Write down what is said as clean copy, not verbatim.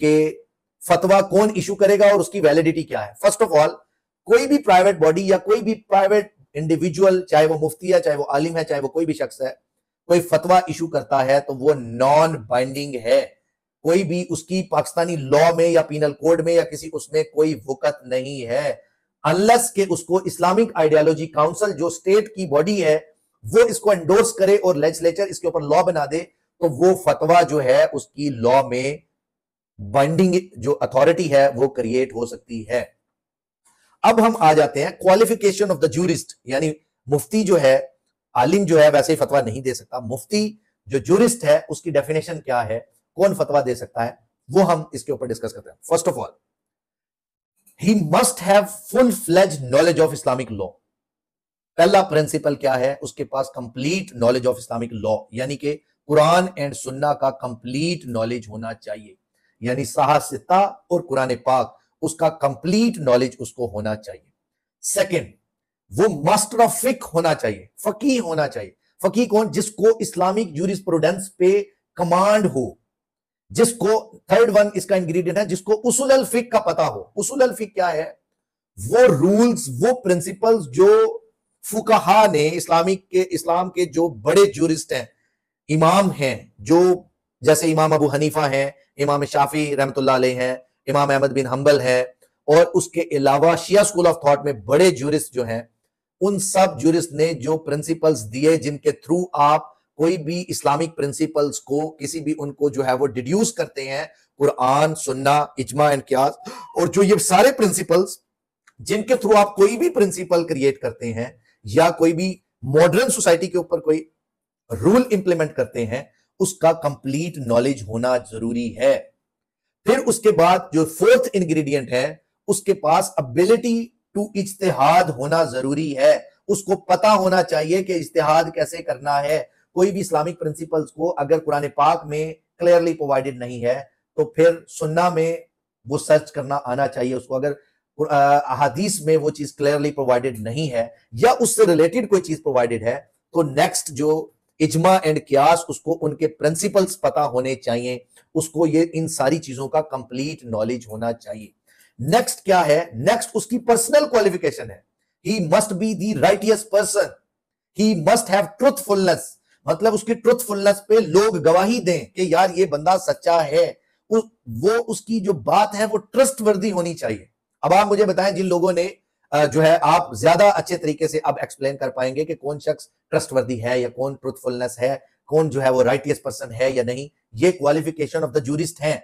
कि फतवा कौन इशू करेगा और उसकी वैलिडिटी क्या है। फर्स्ट ऑफ ऑल, कोई भी प्राइवेट बॉडी या कोई भी प्राइवेट इंडिविजुअल, चाहे वो मुफ्ती है, चाहे वो आलिम है, चाहे वो कोई भी शख्स है, कोई फतवा इशू करता है तो वो नॉन बाइंडिंग है। कोई भी उसकी पाकिस्तानी लॉ में या पीनल कोड में या किसी उसमें कोई वक़्त नहीं है, अनलेस के उसको इस्लामिक आइडियोलॉजी काउंसिल जो स्टेट की बॉडी है वो इसको एंडोर्स करे और लेजिस्लेचर इसके ऊपर लॉ बना दे, तो वो फतवा जो है उसकी लॉ में बाइंडिंग जो अथॉरिटी है वो क्रिएट हो सकती है। अब हम आ जाते हैं क्वालिफिकेशन ऑफ द जूरिस्ट, यानी मुफ्ती जो है, आलिम जो है वैसे ही फतवा नहीं दे सकता, मुफ्ती जो जूरिस्ट है उसकी डेफिनेशन क्या है, कौन फतवा दे सकता है, वो हम इसके ऊपर डिस्कस करते हैं। First of all, he must have full fledged knowledge of Islamic law. पहला प्रिंसिपल क्या है, उसके पास complete knowledge of Islamic law, यानी कि कुरान एंड सुन्ना का कंप्लीट नॉलेज होना चाहिए, यानी साहसिता और कुरान पाक उसका कंप्लीट नॉलेज उसको होना चाहिए। सेकंड, वो मास्टर ऑफ फिक होना चाहिए, फकीह होना चाहिए। फकीह कौन? जिसको इस्लामिक जूरिस्प्रूडेंस पे कमांड हो, जिसको, थर्ड वन इसका इंग्रेडिएंट है, जिसको उसूल अल फिक का पता हो। उसूल अल फिक क्या है? वो रूल्स, वो प्रिंसिपल्स जो फुकाहा ने इस्लाम के जो बड़े जूरिस्ट हैं, इमाम हैं, जो जैसे इमाम अबू हनीफा हैं, इमाम शाफी रहमतुल्लाह अलैह हैं, इमाम अहमद बिन हंबल है, और उसके अलावा शिया स्कूल ऑफ थॉट में बड़े जूरिस्ट जो हैं, उन सब जूरिस्ट ने जो प्रिंसिपल्स दिए जिनके थ्रू आप कोई भी इस्लामिक प्रिंसिपल्स को किसी भी उनको जो है वो डिड्यूस करते हैं, कुरान, सुन्ना, इजमा एंड कियास, और जो ये सारे प्रिंसिपल्स जिनके थ्रू आप कोई भी प्रिंसिपल क्रिएट करते हैं या कोई भी मॉडर्न सोसाइटी के ऊपर कोई रूल इंप्लीमेंट करते हैं, उसका कंप्लीट नॉलेज होना जरूरी है। फिर उसके बाद जो फोर्थ इंग्रेडिएंट है, उसके पास एबिलिटी टू इज्तिहाद होना जरूरी है। उसको पता होना चाहिए कि इज्तिहाद कैसे करना है। कोई भी इस्लामिक प्रिंसिपल्स को अगर कुरान पाक में क्लियरली प्रोवाइडेड नहीं है तो फिर सुन्ना में वो सर्च करना आना चाहिए उसको। अगर अहादीस में वो चीज क्लियरली प्रोवाइडेड नहीं है या उससे रिलेटेड कोई चीज प्रोवाइडेड है, तो नेक्स्ट जो इजमा एंड कियास, उसको उनके प्रिंसिपल्स पता होने चाहिए, उसको ये इन सारी चीजों का कंप्लीट नॉलेज होना चाहिए। नेक्स्ट क्या है? नेक्स्ट उसकी पर्सनल क्वालिफिकेशन है। He must be the righteous person, he must have truthfulness, मतलब उसकी ट्रुथफुलनेस पे लोग गवाही दें कि यार ये बंदा सच्चा है, वो उसकी जो बात है वो ट्रस्टवर्दी होनी चाहिए। अब आप मुझे बताएं, जिन लोगों ने जो है, आप ज्यादा अच्छे तरीके से अब एक्सप्लेन कर पाएंगे कि कौन शख्स ट्रस्टवर्दी है या कौन ट्रुथफुलनेस है, कौन जो है वो राइटियस पर्सन है या नहीं। ये क्वालिफिकेशन ऑफ द जूरिस्ट है।